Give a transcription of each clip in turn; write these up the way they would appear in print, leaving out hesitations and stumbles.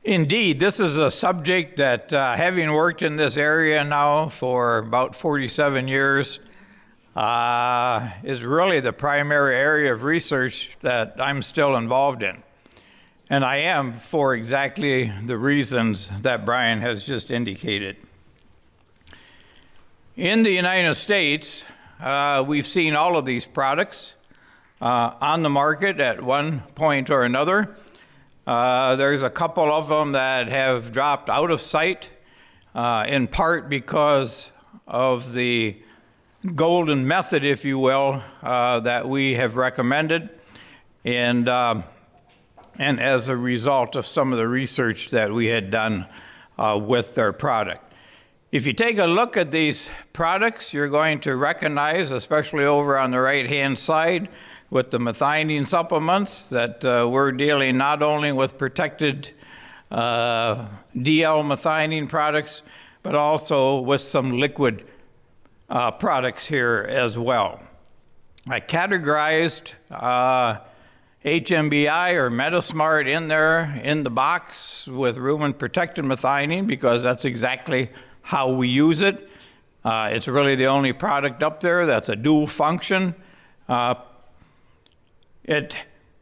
Indeed, this is a subject that, having worked in this area now for about 47 years, is really the primary area of research that I'm still involved in. And I am for exactly the reasons that Brian has just indicated. In the United States, we've seen all of these products on the market at one point or another. There's a couple of them that have dropped out of sight, in part because of the golden method, if you will, that we have recommended, and as a result of some of the research that we had done with their product. If you take a look at these products, you're going to recognize, especially over on the right-hand side, with the methionine supplements, that we're dealing not only with protected DL methionine products, but also with some liquid products here as well. I categorized HMBI or MetaSmart in there in the box with rumen protected methionine because that's exactly how we use it. It's really the only product up there that's a dual function. It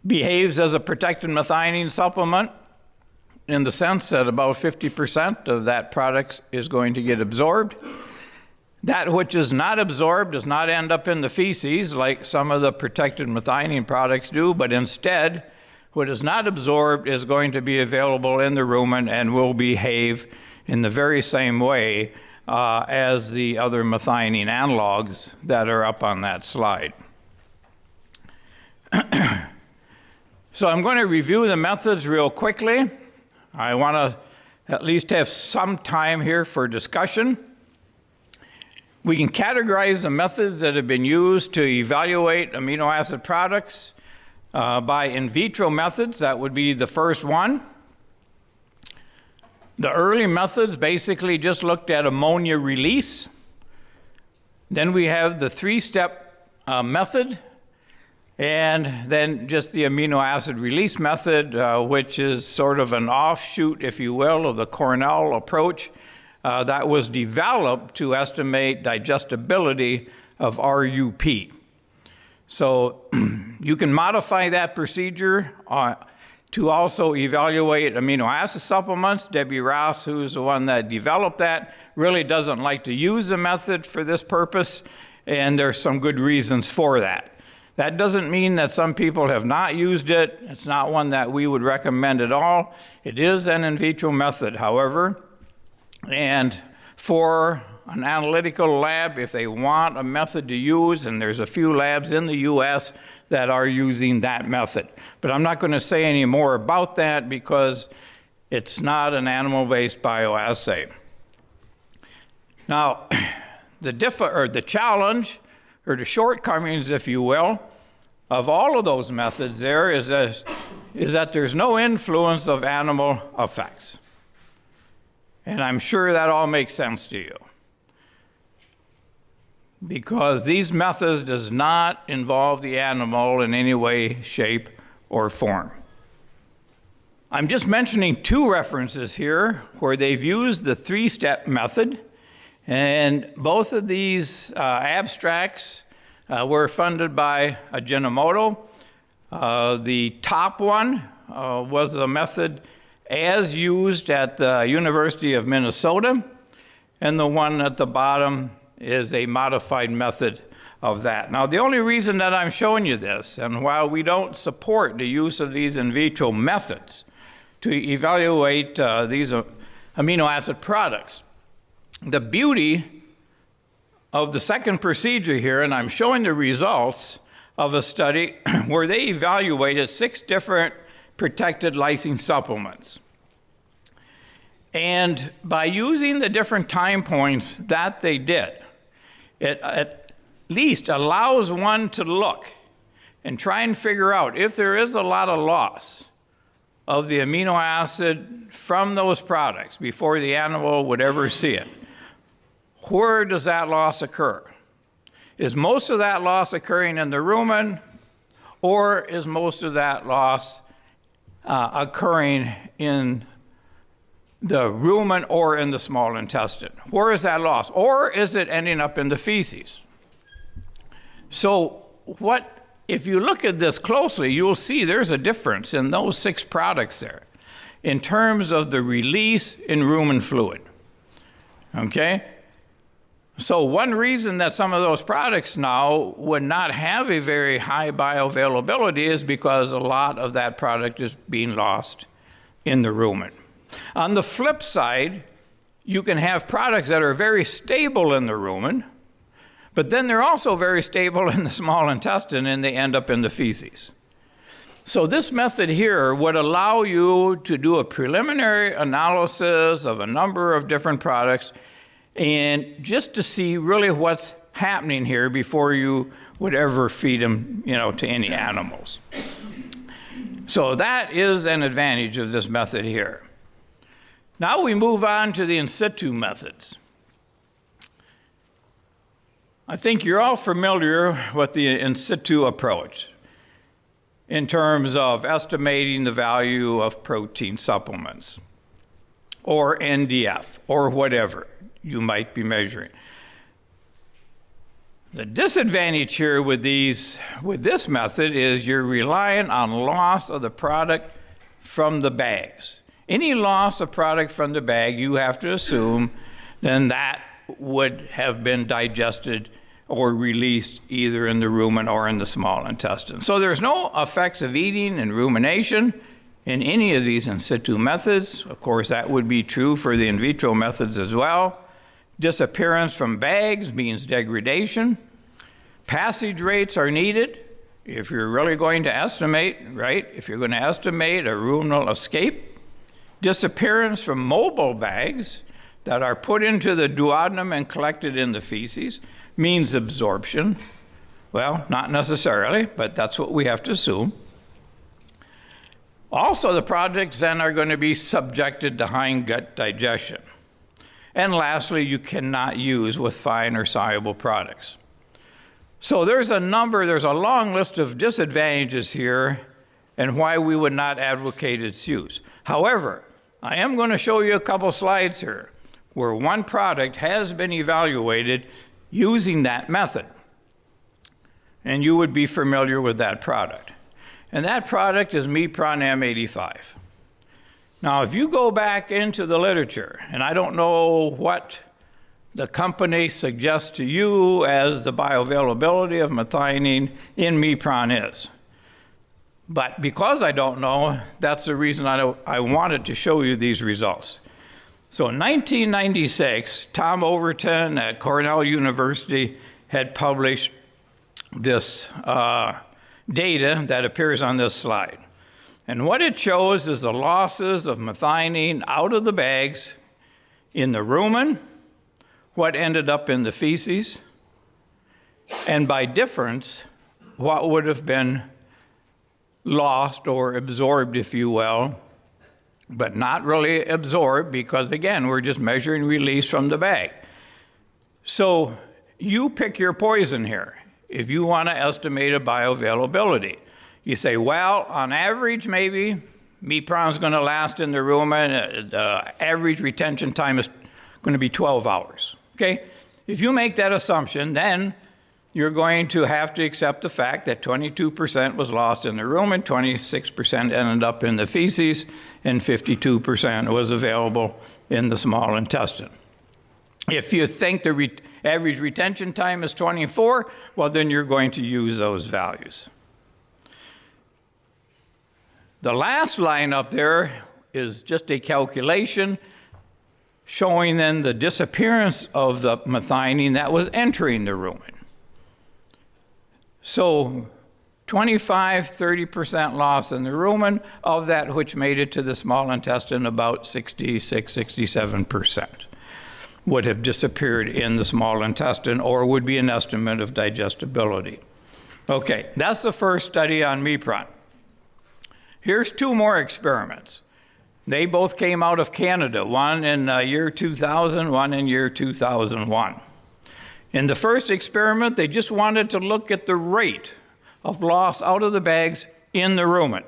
behaves as a protected methionine supplement in the sense that about 50% of that product is going to get absorbed. That which is not absorbed does not end up in the feces like some of the protected methionine products do, but instead, what is not absorbed is going to be available in the rumen and will behave in the very same way as the other methionine analogs that are up on that slide. So I'm going to review the methods real quickly. I want to at least have some time here for discussion. We can categorize the methods that have been used to evaluate amino acid products by in vitro methods. That would be the first one. The early methods basically just looked at ammonia release. Then we have the three-step method, and then just the amino acid release method, which is sort of an offshoot, if you will, of the Cornell approach that was developed to estimate digestibility of RUP. So you can modify that procedure to also evaluate amino acid supplements. Debbie Ross, who's the one that developed that, really doesn't like to use the method for this purpose, and there's some good reasons for that. That doesn't mean that some people have not used it. It's not one that we would recommend at all. It is an in vitro method, however, and for an analytical lab, if they want a method to use, and there's a few labs in the US that are using that method. But I'm not going to say any more about that because it's not an animal-based bioassay. Now, the challenge, or the shortcomings, if you will, of all of those methods there is that there's no influence of animal effects. And I'm sure that all makes sense to you, because these methods does not involve the animal in any way, shape, or form. I'm just mentioning two references here where they've used the three-step method, and both of these abstracts were funded by Ajinomoto. The top one was a method as used at the University of Minnesota, and the one at the bottom is a modified method of that. Now, the only reason that I'm showing you this, and while we don't support the use of these in vitro methods to evaluate these amino acid products, the beauty of the second procedure here, and I'm showing the results of a study where they evaluated 6 different protected lysine supplements. And by using the different time points that they did, it at least allows one to look and try and figure out if there is a lot of loss of the amino acid from those products before the animal would ever see it. Where does that loss occur? Is most of that loss occurring in the rumen, or is most of that loss occurring in the rumen or in the small intestine? Where is that loss? Or is it ending up in the feces? So if you look at this closely, you'll see there's a difference in those 6 products there in terms of the release in rumen fluid. Okay? So one reason that some of those products now would not have a very high bioavailability is because a lot of that product is being lost in the rumen. On the flip side, you can have products that are very stable in the rumen, but then they're also very stable in the small intestine and they end up in the feces. So this method here would allow you to do a preliminary analysis of a number of different products and just to see really what's happening here before you would ever feed them, to any animals. So that is an advantage of this method here. Now we move on to the in situ methods. I think you're all familiar with the in situ approach in terms of estimating the value of protein supplements or NDF or whatever you might be measuring. The disadvantage here with this method is you're relying on loss of the product from the bags. Any loss of product from the bag, you have to assume then that would have been digested or released either in the rumen or in the small intestine. So there's no effects of eating and rumination in any of these in situ methods. Of course, that would be true for the in vitro methods as well. Disappearance from bags means degradation. Passage rates are needed if you're really going to estimate, right? If you're going to estimate a ruminal escape. Disappearance from mobile bags that are put into the duodenum and collected in the feces means absorption. Well, not necessarily, but that's what we have to assume. Also, the products then are going to be subjected to hindgut digestion. And lastly, you cannot use with fine or soluble products. So there's a long list of disadvantages here and why we would not advocate its use. However, I am going to show you a couple slides here where one product has been evaluated using that method. And you would be familiar with that product. And that product is Mepron M85. Now, if you go back into the literature, and I don't know what the company suggests to you as the bioavailability of methionine in Mepron is. But because I don't know, that's the reason I wanted to show you these results. So in 1996, Tom Overton at Cornell University had published this data that appears on this slide. And what it shows is the losses of methionine out of the bags in the rumen, what ended up in the feces, and by difference, what would have been lost or absorbed, if you will, but not really absorbed because, again, we're just measuring release from the bag. So you pick your poison here if you want to estimate a bioavailability. You say, well, on average, maybe Mepron's going to last in the rumen. The average retention time is going to be 12 hours. Okay? If you make that assumption, then you're going to have to accept the fact that 22% was lost in the rumen, 26% ended up in the feces, and 52% was available in the small intestine. If you think the average retention time is 24, well, then you're going to use those values. The last line up there is just a calculation showing then the disappearance of the methionine that was entering the rumen. So 25–30% loss in the rumen, of that which made it to the small intestine, about 66–67% would have disappeared in the small intestine, or would be an estimate of digestibility. Okay, that's the first study on Mepron. Here's two more experiments. They both came out of Canada, one in year 2000, one in year 2001. In the first experiment, they just wanted to look at the rate of loss out of the bags in the rumen.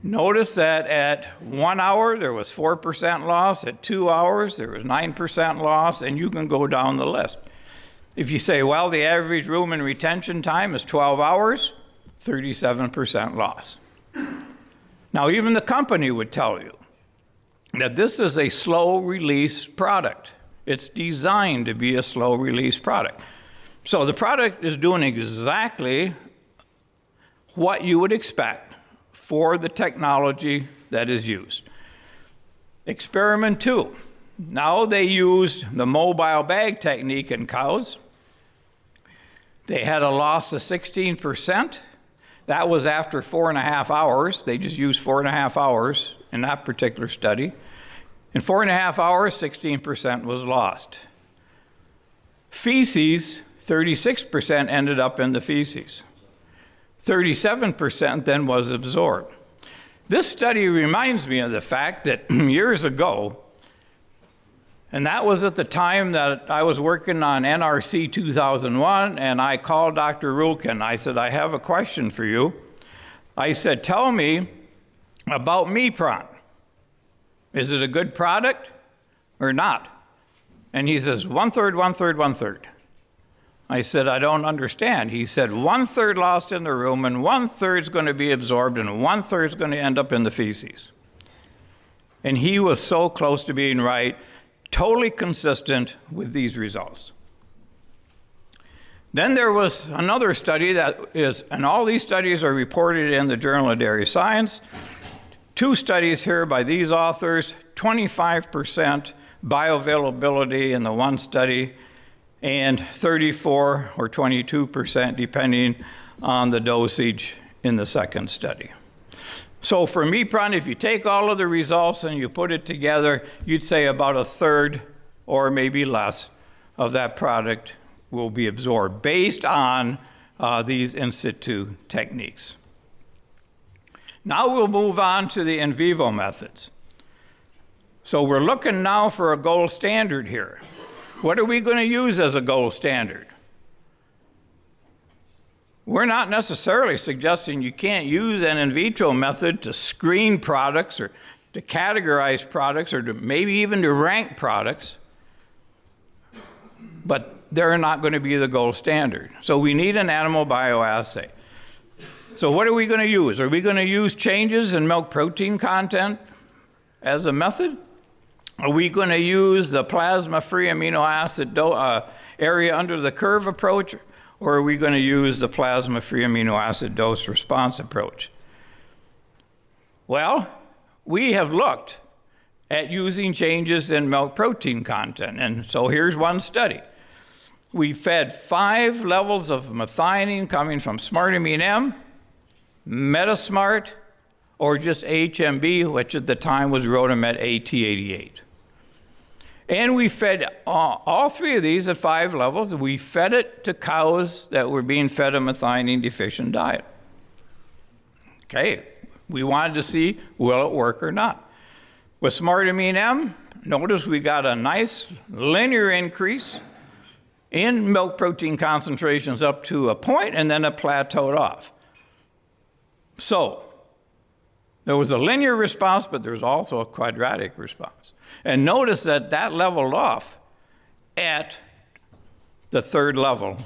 Notice that at 1 hour, there was 4% loss. At 2 hours, there was 9% loss, and you can go down the list. If you say, well, the average rumen retention time is 12 hours, 37% loss. Now, even the company would tell you that this is a slow-release product. It's designed to be a slow-release product. So the product is doing exactly what you would expect for the technology that is used. Experiment 2. Now they used the mobile bag technique in cows. They had a loss of 16%. That was after 4.5 hours. They just used 4.5 hours in that particular study. In 4.5 hours, 16% was lost. Feces, 36% ended up in the feces. 37% then was absorbed. This study reminds me of the fact that years ago, and that was at the time that I was working on NRC 2001, and I called Dr. Rulkin. I said, I have a question for you. I said, tell me about Mepron. Is it a good product or not? And he says, 1/3, 1/3, 1/3. I said, I don't understand. He said, 1/3 lost in the rumen, 1/3 is going to be absorbed, and 1/3 is going to end up in the feces. And he was so close to being right, totally consistent with these results. Then there was another study that is, and all these studies are reported in the Journal of Dairy Science. 2 studies here by these authors, 25% bioavailability in the one study, and 34 or 22% depending on the dosage in the second study. So for Mepron, if you take all of the results and you put it together, you'd say about 1/3 or maybe less of that product will be absorbed based on these in situ techniques. Now we'll move on to the in vivo methods. So we're looking now for a gold standard here. What are we going to use as a gold standard? We're not necessarily suggesting you can't use an in vitro method to screen products or to categorize products or to maybe even to rank products, but they're not going to be the gold standard. So we need an animal bioassay. So what are we going to use? Are we going to use changes in milk protein content as a method? Are we going to use the plasma-free amino acid area under the curve approach, or are we going to use the plasma-free amino acid dose response approach? Well, we have looked at using changes in milk protein content, and so here's one study. We fed 5 levels of methionine coming from Smartamine M, Metasmart, or just HMB, which at the time was Rotamet AT88. And we fed all 3 of these at 5 levels. We fed it to cows that were being fed a methionine deficient diet. Okay, we wanted to see, will it work or not? With Smartamine M, notice we got a nice linear increase in milk protein concentrations up to a point, and then it plateaued off. So there was a linear response, but there was also a quadratic response. And notice that that leveled off at the 3rd level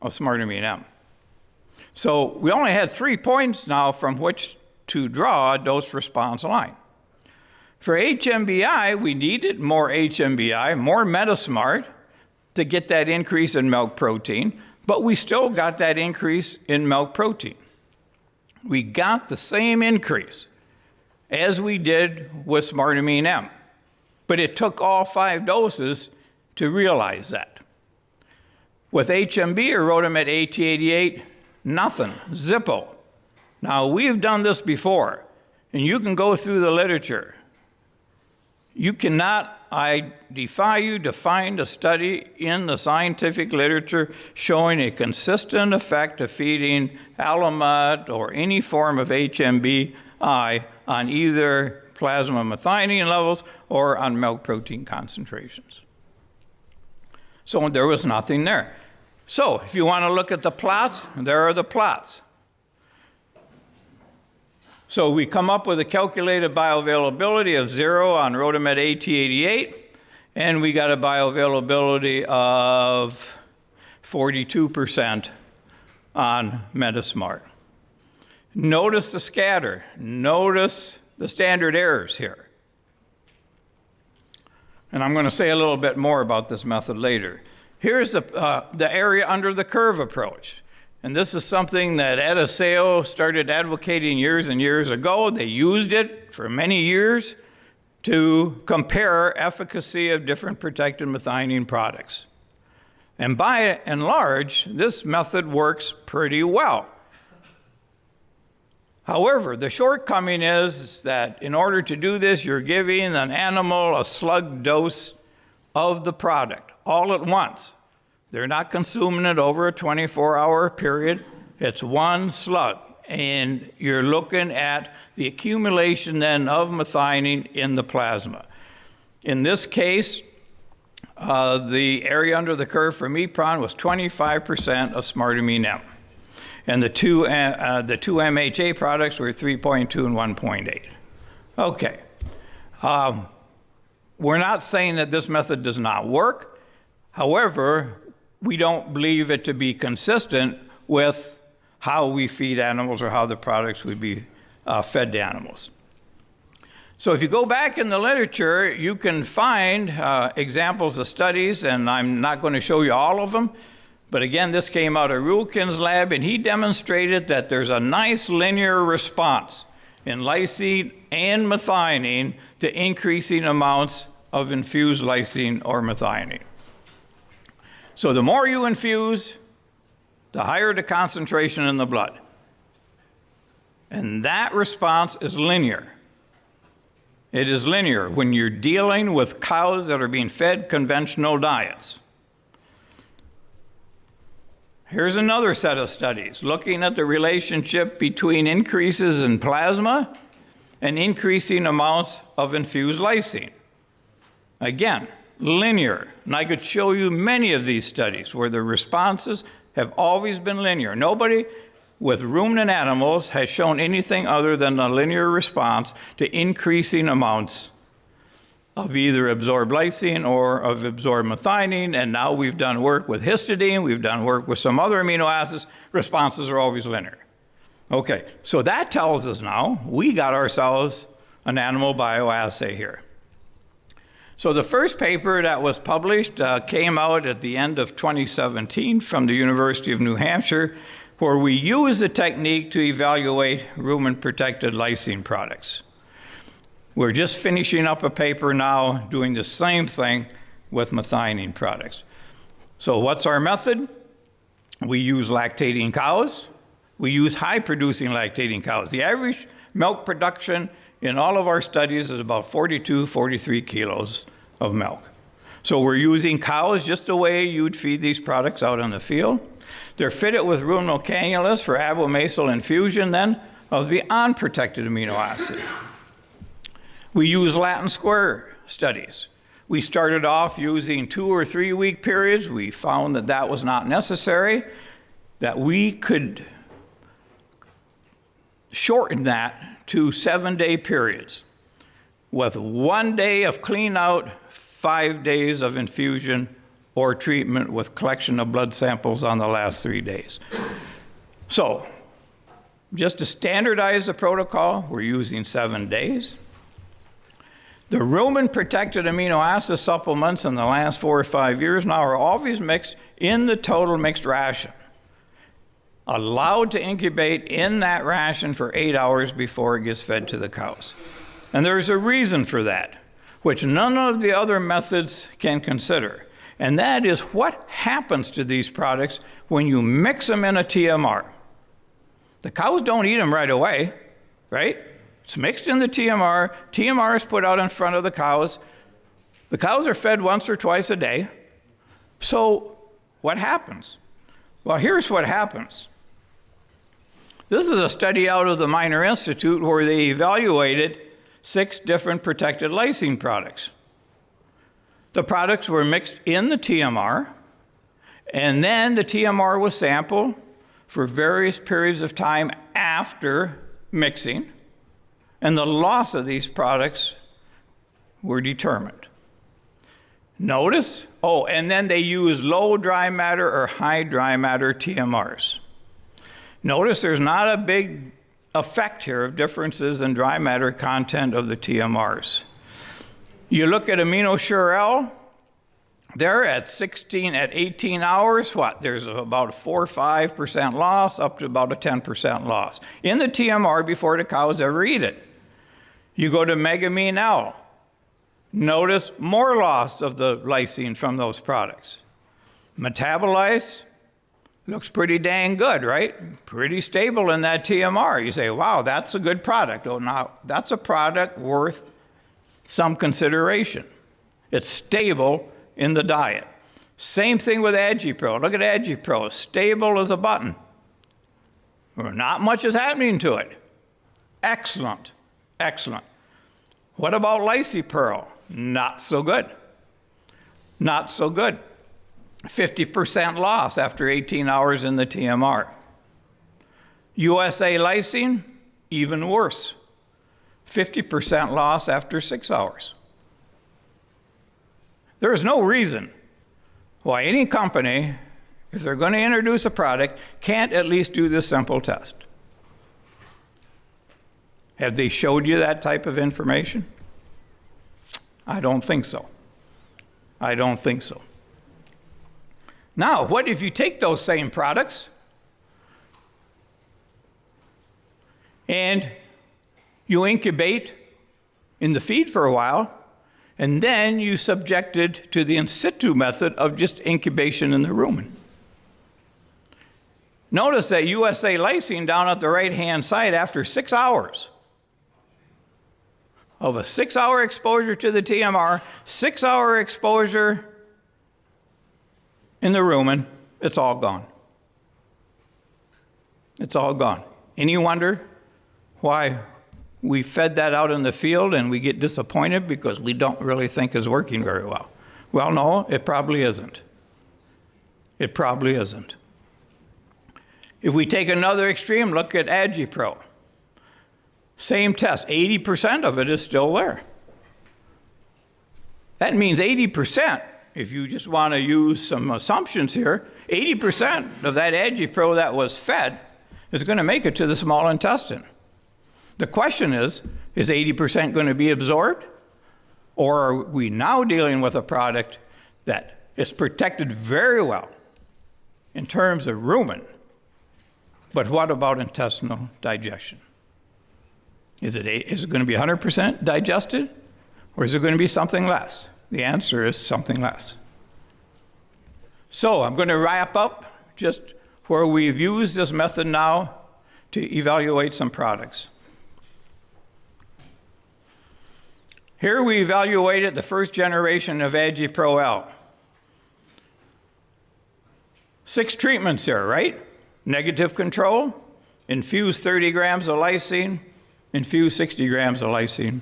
of Smartamine M. So we only had 3 points now from which to draw a dose-response line. For HMBI, we needed more HMBI, more Metasmart, to get that increase in milk protein, but we still got that increase in milk protein. We got the same increase as we did with Smartamine M, but it took all 5 doses to realize that. With HMB or Rotamet AT88, nothing, zippo. Now, we've done this before, and you can go through the literature. You cannot, I defy you to find a study in the scientific literature showing a consistent effect of feeding Alamut or any form of HMBI on either plasma methionine levels or on milk protein concentrations. So there was nothing there. So if you want to look at the plots, there are the plots. So we come up with a calculated bioavailability of 0 on Rotamed AT88, and we got a bioavailability of 42% on Metasmart. Notice the scatter. Notice the standard errors here. And I'm going to say a little bit more about this method later. Here's the area under the curve approach. And this is something that Etta Sale started advocating years and years ago. They used it for many years to compare efficacy of different protected methionine products. And by and large, this method works pretty well. However, the shortcoming is that in order to do this, you're giving an animal a slug dose of the product all at once. They're not consuming it over a 24-hour period. It's one slug. And you're looking at the accumulation then of methionine in the plasma. In this case, the area under the curve for MEPRON was 25% of Smartamine M. And the two MHA products were 3.2 and 1.8. Okay. We're not saying that this method does not work. However, we don't believe it to be consistent with how we feed animals or how the products would be fed to animals. So if you go back in the literature, you can find examples of studies, and I'm not going to show you all of them, but again, this came out of Rulkin's lab, and he demonstrated that there's a nice linear response in lysine and methionine to increasing amounts of infused lysine or methionine. So the more you infuse, the higher the concentration in the blood. And that response is linear. It is linear when you're dealing with cows that are being fed conventional diets. Here's another set of studies looking at the relationship between increases in plasma and increasing amounts of infused lysine. Again, linear. And I could show you many of these studies where the responses have always been linear. Nobody with ruminant animals has shown anything other than a linear response to increasing amounts of either absorbed lysine or of absorbed methionine, and now we've done work with histidine, we've done work with some other amino acids, responses are always linear. Okay, so that tells us now we got ourselves an animal bioassay here. So the first paper that was published came out at the end of 2017 from the University of New Hampshire, where we use the technique to evaluate rumen-protected lysine products. We're just finishing up a paper now doing the same thing with methionine products. So what's our method? We use lactating cows. We use high-producing lactating cows. The average milk production in all of our studies is about 42, 43 kilos of milk. So we're using cows just the way you'd feed these products out in the field. They're fitted with ruminal cannulas for abomasal infusion then of the unprotected amino acid. We use Latin square studies. We started off using 2 or 3 week periods. We found that that was not necessary, that we could shorten that to 7-day periods with 1 day of clean out, 5 days of infusion or treatment with collection of blood samples on the last 3 days. So just to standardize the protocol, we're using 7 days. The rumen-protected amino acid supplements in the last 4 or 5 years now are always mixed in the total mixed ration, allowed to incubate in that ration for 8 hours before it gets fed to the cows. And there's a reason for that, which none of the other methods can consider. And that is what happens to these products when you mix them in a TMR. The cows don't eat them right away, right? It's mixed in the TMR. TMR is put out in front of the cows. The cows are fed once or twice a day. So what happens? Well, here's what happens. This is a study out of the Minor Institute where they evaluated 6 different protected lysine products. The products were mixed in the TMR, and then the TMR was sampled for various periods of time after mixing. and the loss of these products were determined. Notice, oh, and then they use low dry matter or high dry matter TMRs. Notice there's not a big effect here of differences in dry matter content of the TMRs. You look at AminoShure-L, they're at 18 hours, what? There's about a 4 or 5% loss up to about a 10% loss in the TMR before the cows ever eat it. You go to Megamine L, notice more loss of the lysine from those products. Metabolize looks pretty dang good, right? Pretty stable in that TMR. You say, wow, that's a good product. Oh, now that's a product worth some consideration. It's stable in the diet. Same thing with AgiPro. Look at AgiPro, stable as a button. Not much is happening to it. Excellent, excellent. What about LysiPearl? Not so good. Not so good. 50% loss after 18 hours in the TMR. USA lysine, even worse. 50% loss after 6 hours. There is no reason why any company, if they're going to introduce a product, can't at least do this simple test. Have they showed you that type of information? I don't think so. I don't think so. Now, what if you take those same products and you incubate in the feed for a while, and then you subject it to the in situ method of just incubation in the rumen? Notice that USA lysine down at the right-hand side after 6 hours of a 6-hour exposure to the TMR, 6-hour exposure in the rumen, it's all gone. It's all gone. Any wonder why we fed that out in the field and we get disappointed because we don't really think it's working very well? Well, no, it probably isn't. It probably isn't. If we take another extreme, look at AgiPro. Same test, 80% of it is still there. That means 80%, if you just want to use some assumptions here, 80% of that AgiPro that was fed is going to make it to the small intestine. The question is 80% going to be absorbed? Or are we now dealing with a product that is protected very well in terms of rumen, but what about intestinal digestion? Is it going to be 100% digested, or is it going to be something less? The answer is something less. So I'm going to wrap up just where we've used this method now to evaluate some products. Here we evaluated the first generation of AgiPro-L. 6 treatments here, right? Negative control, infused 30 grams of lysine, infused 60 grams of lysine,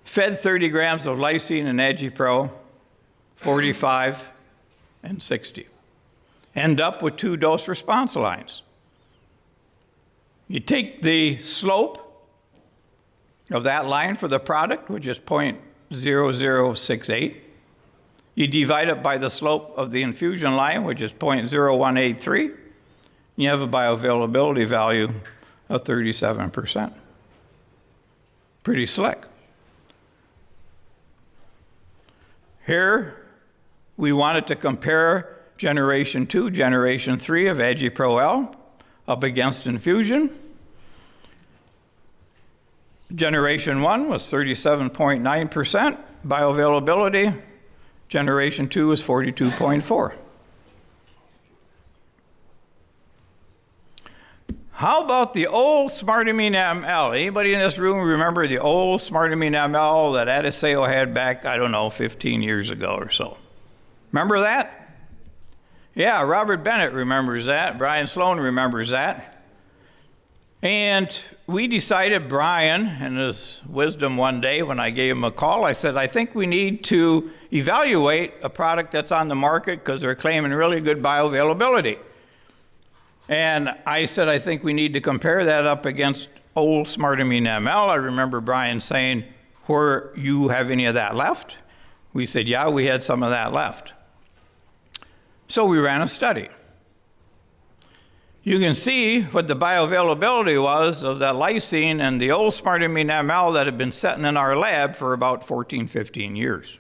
fed 30 grams of lysine and AgiPro, 45 and 60. End up with 2 dose response lines. You take the slope of that line for the product, which is 0.0068. You divide it by the slope of the infusion line, which is 0.0183. You have a bioavailability value of 37%. Pretty slick. Here, we wanted to compare generation 2, generation 3 of AgiPro-L up against infusion. Generation 1 was 37.9% bioavailability. Generation 2 is 42.4%. How about the old Smartamine ML? Anybody in this room remember the old Smartamine ML that Adiseo had back, I don't know, 15 years ago or so? Remember that? Yeah, Robert Bennett remembers that. Brian Sloan remembers that. And we decided, Brian, in his wisdom one day when I gave him a call, I said, I think we need to evaluate a product that's on the market because they're claiming really good bioavailability. And I said, I think we need to compare that up against old Smartamine ML. I remember Brian saying, "Where you have any of that left?" We said, "Yeah, we had some of that left." So we ran a study. You can see what the bioavailability was of that lysine and the old Smartamine ML that had been sitting in our lab for about 14, 15 years.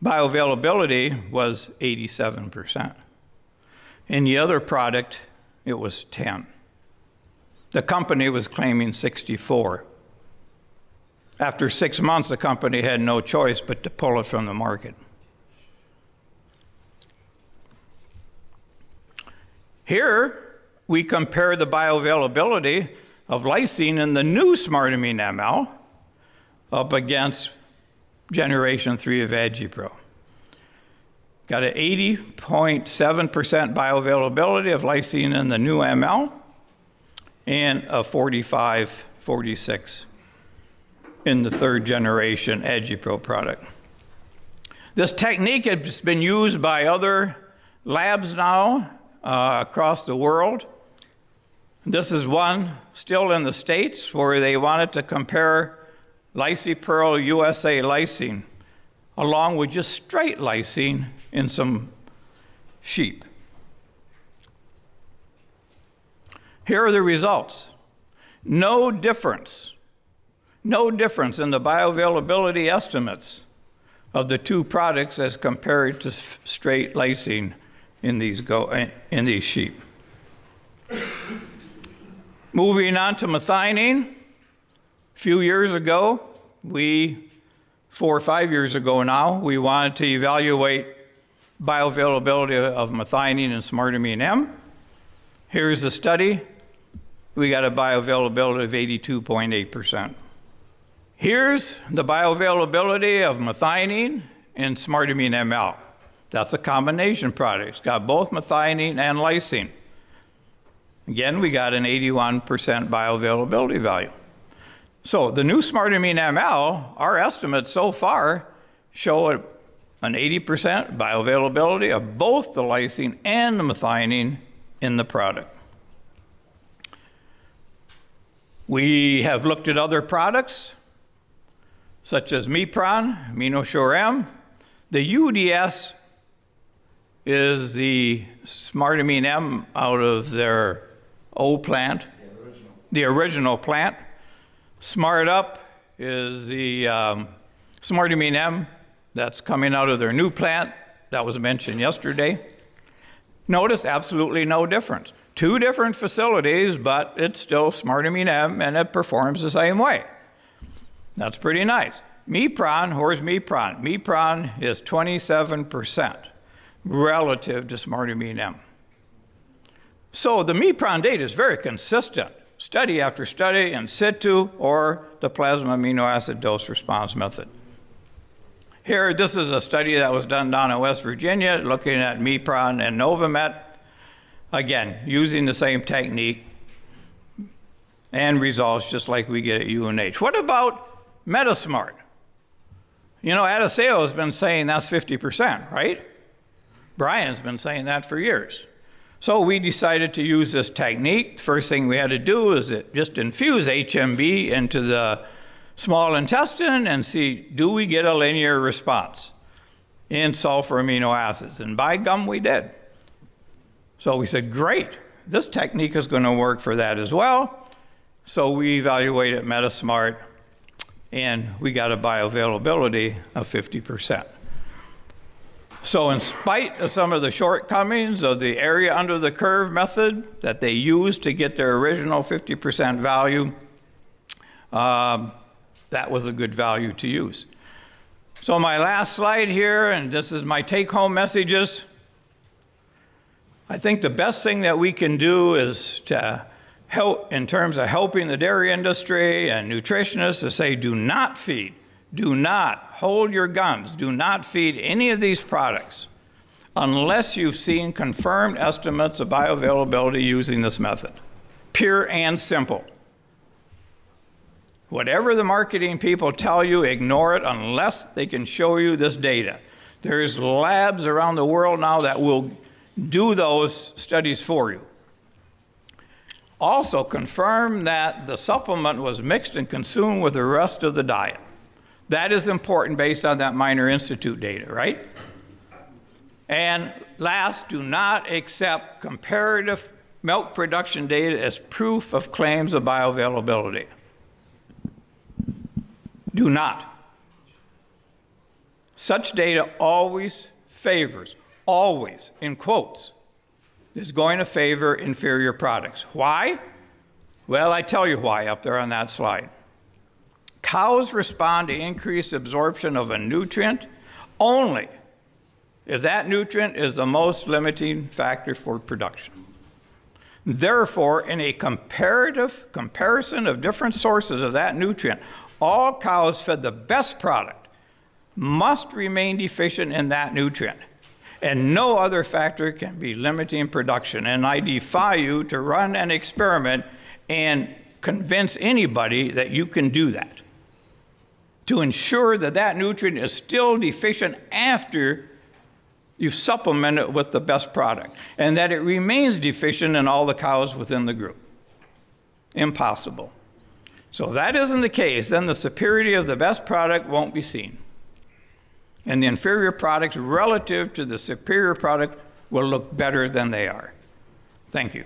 Bioavailability was 87%. In the other product, it was 10. The company was claiming 64. After 6 months, the company had no choice but to pull it from the market. Here, we compare the bioavailability of lysine in the new Smartamine ML up against Generation 3 of AgiPro. Got an 80.7% bioavailability of lysine in the new ML and a 45, 46 in the third generation AgiPro product. This technique has been used by other labs now across the world. This is one still in the States where they wanted to compare Lysipearl USA lysine along with just straight lysine in some sheep. Here are the results. No difference in the bioavailability estimates of the two products as compared to straight lysine in these sheep. Moving on to methionine. A few years ago, 4 or 5 years ago now, we wanted to evaluate bioavailability of methionine and Smartamine M. Here's the study. We got a bioavailability of 82.8%. Here's the bioavailability of methionine and Smartamine ML. That's a combination product. It's got both methionine and lysine. Again, we got an 81% bioavailability value. So the new Smartamine ML, our estimates so far show an 80% bioavailability of both the lysine and the methionine in the product. We have looked at other products, such as Mipron, AminoShure-M. The UDS is the Smartamine M out of their old plant, the original plant. Smart Up is the Smartamine M that's coming out of their new plant that was mentioned yesterday. Notice absolutely no difference. Two different facilities, but it's still Smartamine M and it performs the same way. That's pretty nice. Mipron, where's Mipron? Mipron is 27% relative to Smartamine M. So the Mipron data is very consistent, study after study, in situ or the plasma amino acid dose response method. Here, this is a study that was done down in West Virginia looking at Mipron and Novamet, again, using the same technique and results just like we get at UNH. What about Metasmart? You know, Adiseo has been saying that's 50%, right? Brian's been saying that for years. So we decided to use this technique. The first thing we had to do is just infuse HMB into the small intestine and see, do we get a linear response in sulfur amino acids? And by gum, we did. So we said, great, this technique is going to work for that as well. So we evaluated Metasmart, and we got a bioavailability of 50%. So in spite of some of the shortcomings of the area under the curve method that they used to get their original 50% value, that was a good value to use. So my last slide here, and this is my take-home messages. I think the best thing that we can do is to help in terms of helping the dairy industry and nutritionists to say, do not feed. Do not hold your guns. Do not feed any of these products unless you've seen confirmed estimates of bioavailability using this method. Pure and simple. Whatever the marketing people tell you, ignore it unless they can show you this data. There's labs around the world now that will do those studies for you. Also confirmed that the supplement was mixed and consumed with the rest of the diet. That is important based on that Minor Institute data, right? And last, do not accept comparative milk production data as proof of claims of bioavailability. Do not. Such data always, in quotes, is going to favor inferior products. Why? Well, I tell you why up there on that slide. Cows respond to increased absorption of a nutrient only if that nutrient is the most limiting factor for production. Therefore, in a comparative comparison of different sources of that nutrient, all cows fed the best product must remain deficient in that nutrient, and no other factor can be limiting production. And I defy you to run an experiment and convince anybody that you can do that, to ensure that that nutrient is still deficient after you supplement it with the best product, and that it remains deficient in all the cows within the group. Impossible. So if that isn't the case, then the superiority of the best product won't be seen. And the inferior products relative to the superior product will look better than they are. Thank you.